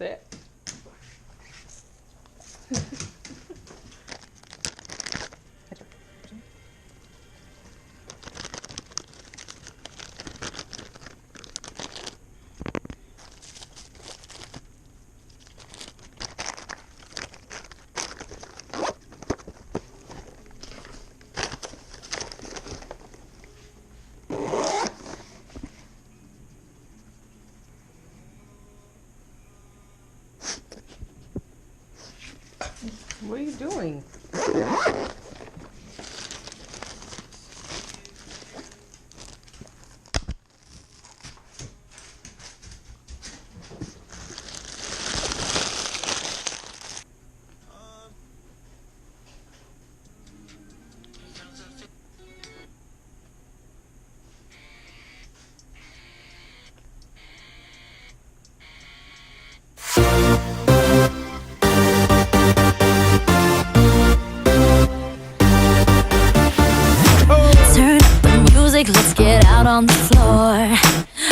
Sit. What are you doing? Turn up the music, let's get out on the floor.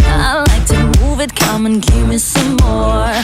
I like to move it, come and give me some more.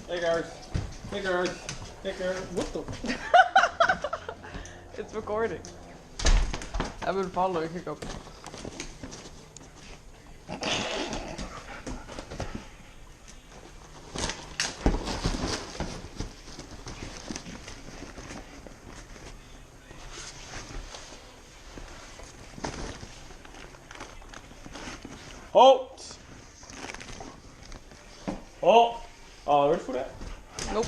Hey guys. Hey guys. Hey guys. What the? It's recording. I've been following Hiccup. Halt! Oh! Oh, ready for that? Nope.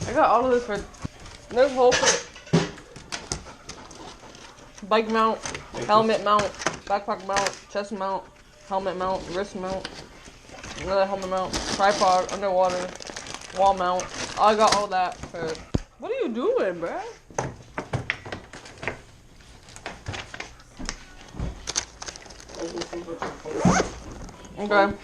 I got all of this for no hole for it. Bike mount, helmet mount, backpack mount, chest mount, helmet mount, wrist mount, another helmet mount, tripod, underwater, wall mount. I got all that for. What are you doing, bruh? Okay.